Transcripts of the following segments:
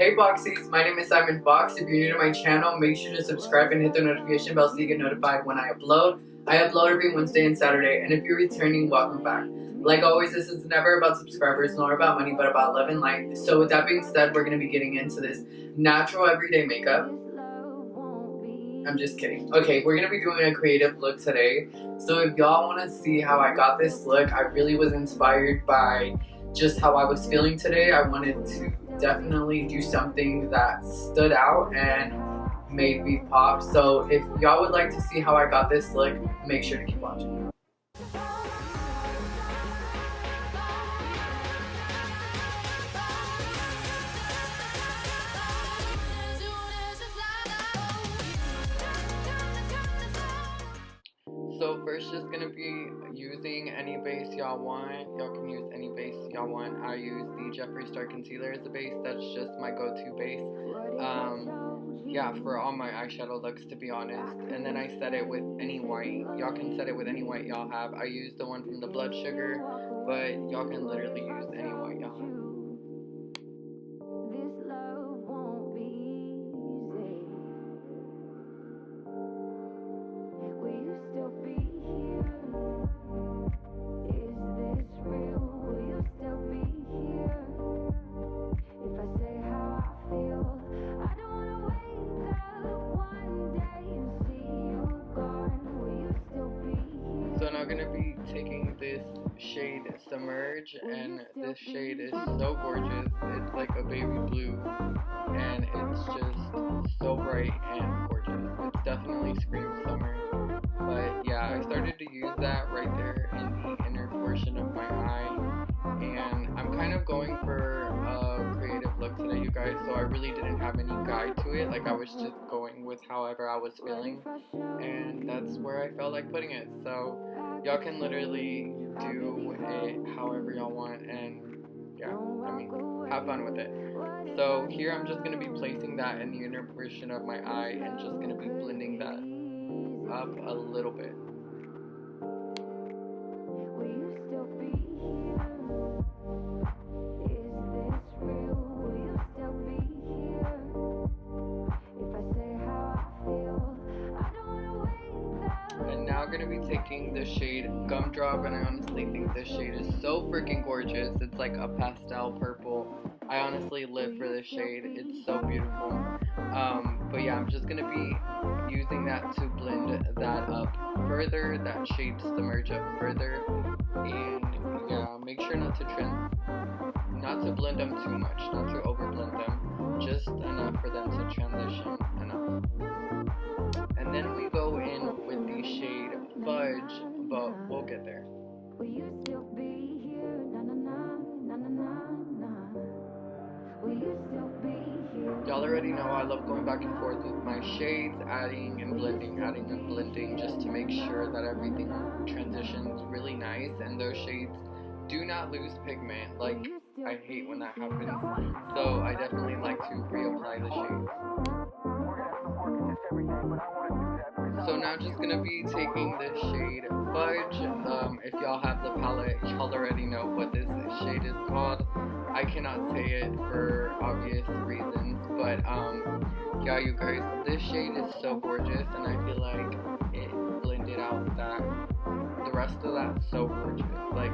Hey Foxies, my name is Simon Fox. If you're new to my channel, make sure to subscribe and hit the notification bell so you get notified when I upload. I upload every Wednesday and Saturday, and if you're returning, welcome back. Like always, this is never about subscribers nor about money, but about love and light. So with that being said, we're going to be getting into this natural everyday makeup. I'm just kidding. Okay, we're going to be doing a creative look today. So if y'all want to see how I got this look, I really was inspired by just how I was feeling today. I wanted to definitely do something that stood out and made me pop. So if y'all would like to see how I got this look, make sure to keep watching. So first, just gonna be using any base y'all want. Y'all can use any base y'all want. I use the Jeffree Star Concealer as a base. That's just my go-to base. Yeah, for all my eyeshadow looks, to be honest. And then I set it with any white. Y'all can set it with any white y'all have. I used the one from the Blood Sugar, but y'all can literally use any white y'all have. So now I'm going to be taking this shade Submerge, and this shade is so gorgeous. It's like a baby blue, and it's just so bright and gorgeous. It's definitely screams summer. But yeah, I started to use that right there in the inner portion of my eye, and I'm kind of going for a creative look today, you guys, so I really didn't have any guide to it. Like, I was just going with however I was feeling, and that's where I felt like putting it. So y'all can literally do it however y'all want, and yeah, I mean, have fun with it. So here I'm just going to be placing that in the inner portion of my eye and just going to be blending that up a little bit. And now I'm going to be taking the shade Gumdrop, and I honestly think this shade is so freaking gorgeous. It's like a pastel purple. I honestly live for this shade. It's so beautiful. But yeah, I'm just going to be using that to blend that up further, that shade to submerge up further. And yeah, make sure not to blend them too much, not to over blend them, just enough for them to transition enough. And then we go in with the shade Fudge, but we'll get there. Y'all already know I love going back and forth with my shades, adding and blending, just to make sure that everything transitions really nice, and those shades do not lose pigment. Like, I hate when that happens, so I definitely like to reapply the shades. So now just gonna be taking the shade Fudge. If y'all have the palette, y'all already know what this shade is called. I cannot say it for obvious reasons, but yeah, you guys, this shade is so gorgeous, and I feel like it blended out that the rest of that's so gorgeous. Like,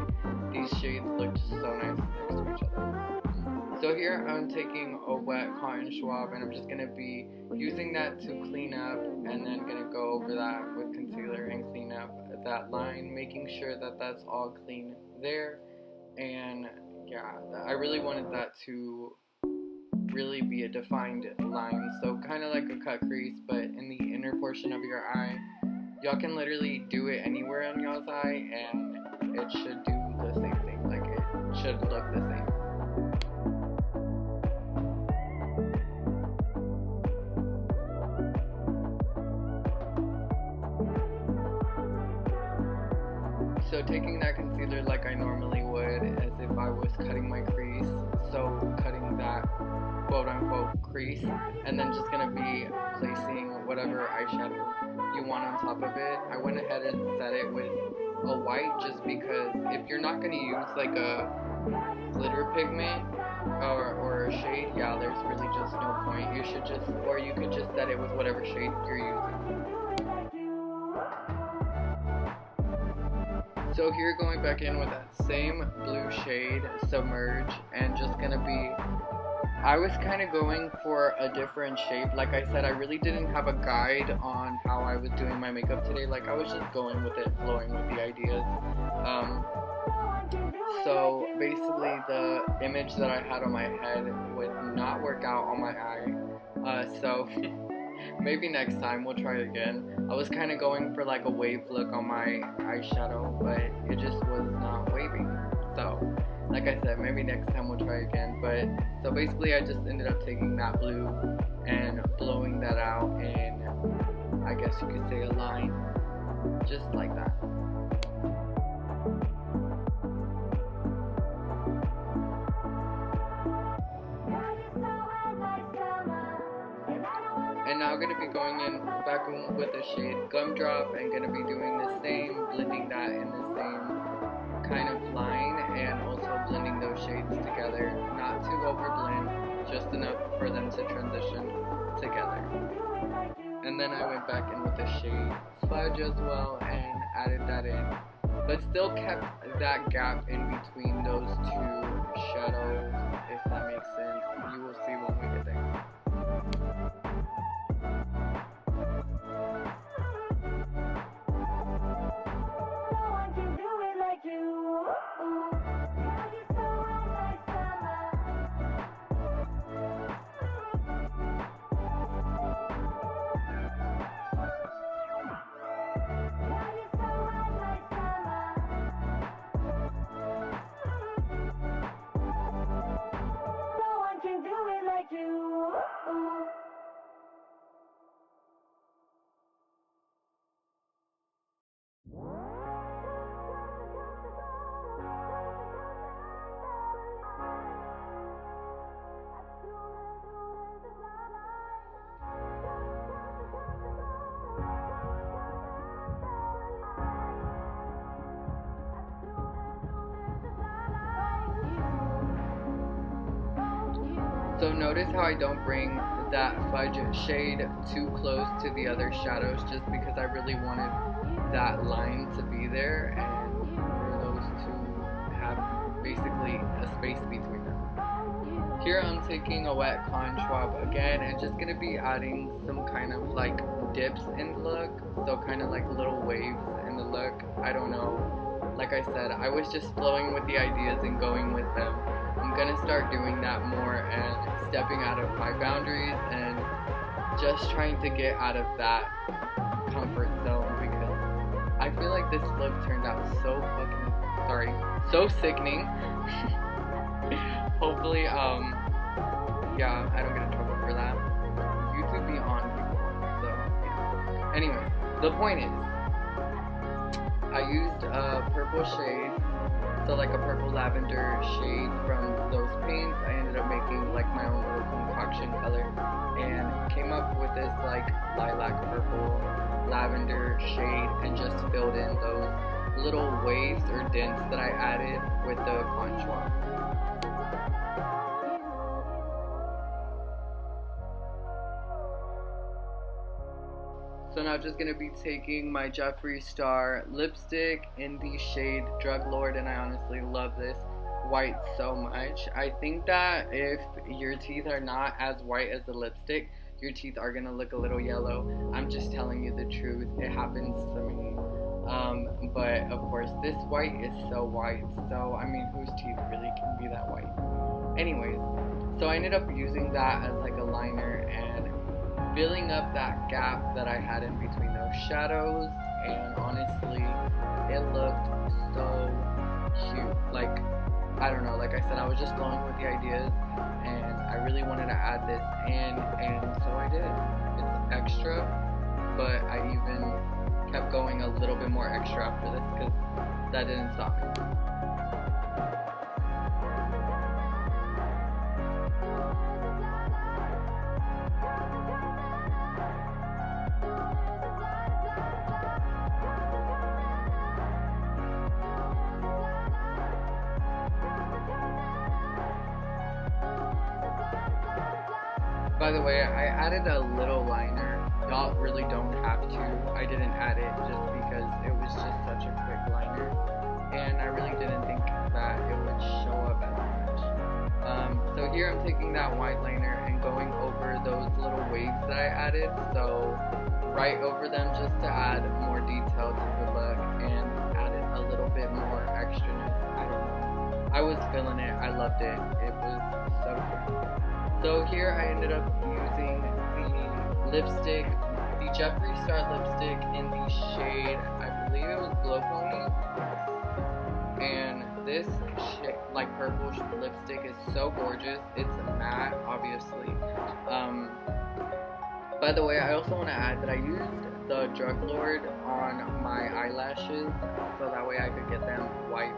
these shades look just so nice next to each other. So here I'm taking a wet cotton swab, and I'm just going to be using that to clean up, and then going to go over that with concealer and clean up that line, making sure that that's all clean there. And yeah, I really wanted that to really be a defined line, so kind of like a cut crease, but in the inner portion of your eye. Y'all can literally do it anywhere on y'all's eye, and it should do the same thing. Like, it should look the same. So taking that concealer like I normally would, as if I was cutting my crease, so cutting that quote-unquote crease, and then just gonna be placing whatever eyeshadow you want on top of it. I went ahead and set it with a white, just because if you're not gonna use like a glitter pigment, or a shade, yeah, there's really just no point. You should just, or you could just set it with whatever shade you're using. So here, going back in with that same blue shade, Submerge, and just gonna be, I was kind of going for a different shape. Like I said, I really didn't have a guide on how I was doing my makeup today. Like I was just going with it, flowing with the ideas. So basically the image that I had on my head would not work out on my eye. So maybe next time we'll try again. I was kind of going for like a wave look on my eyeshadow, but it just was not waving. So like I said, maybe next time we'll try again. But so basically I just ended up taking that blue and blowing that out in, I guess you could say, a line, just like that. And now I'm going to be going in back in with the shade Gumdrop and going to be doing the same, blending that in the same kind of line, and also blending those shades together. Not too over blend, just enough for them to transition together. And then I went back in with the shade Fudge as well and added that in, but still kept that gap in between those two shadows, if that makes sense. You will see when we get there. So notice how I don't bring that Fudge shade too close to the other shadows, just because I really wanted that line to be there and for those to have basically a space between them. Here I'm taking a wet cotton swab again and just going to be adding some kind of like dips in the look, so kind of like little waves in the look. I don't know, like I said, I was just flowing with the ideas and going with them. I'm gonna start doing that more and stepping out of my boundaries and just trying to get out of that comfort zone, because I feel like this look turned out so sickening. Hopefully, yeah, I don't get in trouble for that. YouTube be on people, so yeah. Anyway, the point is, I used a purple shade, so like a purple lavender shade from those paints. I ended up making like my own little concoction color and came up with this like lilac purple lavender shade and just filled in those little waves or dents that I added with the contour. So now I'm just going to be taking my Jeffree Star lipstick in the shade Drug Lord, and I honestly love this white so much. I think that if your teeth are not as white as the lipstick, your teeth are going to look a little yellow. I'm just telling you the truth. It happens to me. But of course, this white is so white, so I mean, whose teeth really can be that white? Anyways, so I ended up using that as like a liner and filling up that gap that I had in between those shadows, and honestly, it looked so cute. Like, I don't know, like I said, I was just flowing with the ideas, and I really wanted to add this in, and so I did. It's extra, but I even kept going a little bit more extra after this, because that didn't stop me. By the way, I added a little liner. Y'all really don't have to. I didn't add it just because it was just such a quick liner, and I really didn't think that it would show up as much. So here I'm taking that white liner and going over those little waves that I added. So right over them just to add more detail to the look and added a little bit more extraness. I don't know. I was feeling it. I loved it. It was so good. So here I ended up using the lipstick, the Jeffree Star lipstick in the shade, I believe it was Glow Pony. And this shade, like purple lipstick, is so gorgeous. It's matte, obviously. By the way, I also want to add that I used the Drug Lord on my eyelashes, so that way I could get them white.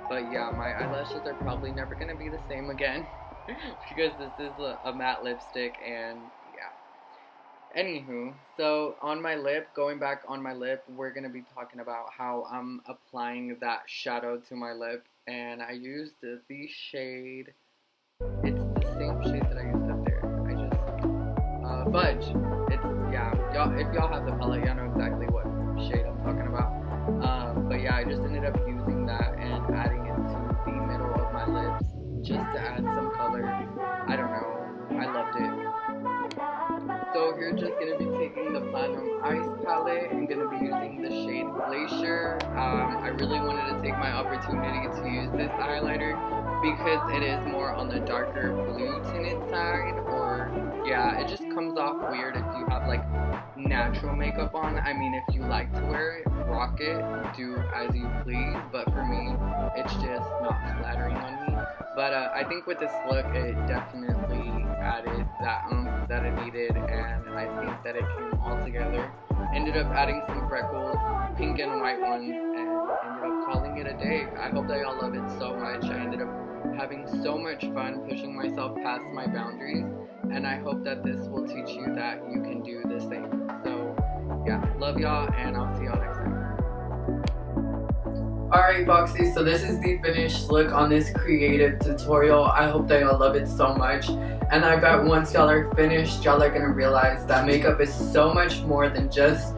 But yeah, my eyelashes are probably never going to be the same again because this is a matte lipstick, and yeah. Anywho, so on my lip, going back on my lip, we're going to be talking about how I'm applying that shadow to my lip, and I used the shade, it's the same shade that I used up there, Fudge. It's, yeah, y'all, if y'all have the palette, y'all know exactly what shade I'm talking about. But yeah, I just ended up using that and adding it to the middle of my lips just to add some color. I don't know, I loved it. So you're just going to be taking the Platinum Ice palette and going to be using the shade Glacier. I really wanted to take my opportunity to use this highlighter because it is more on the darker blue tinted side, or yeah, it just comes off weird if you have like natural makeup on. I mean, if you like to wear it, rock it, do as you please, but for me, it's just not flattering on me. But I think with this look, it definitely added that oomph that it needed, and I think that it came all together. Ended up adding some freckles, pink and white ones, and ended up calling it a day. I hope that y'all love it so much. I ended up having so much fun pushing myself past my boundaries, and I hope that this will teach you that you can do the same. So yeah, love y'all, and I'll see y'all next time. Alright Foxies, so this is the finished look on this creative tutorial. I hope that y'all love it so much, and I bet once y'all are finished, y'all are gonna realize that makeup is so much more than just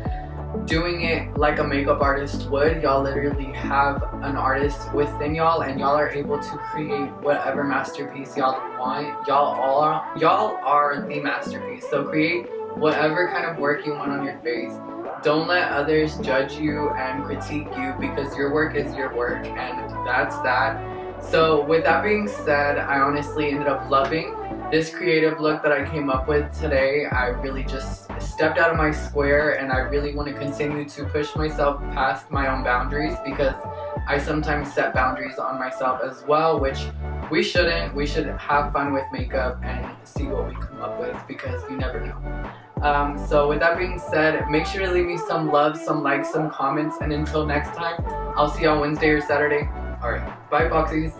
doing it like a makeup artist would. Y'all literally have an artist within y'all, and y'all are able to create whatever masterpiece y'all want. Y'all are the masterpiece. So create whatever kind of work you want on your face. Don't let others judge you and critique you, because your work is your work, and that's that. So with that being said, I honestly ended up loving this creative look that I came up with today. I really just stepped out of my square, and I really want to continue to push myself past my own boundaries, because I sometimes set boundaries on myself as well, which we shouldn't. We should have fun with makeup and see what we come up with, because you never know. So with that being said, make sure to leave me some love, some likes, some comments, and until next time, I'll see you on Wednesday or Saturday. Alright, bye Foxies.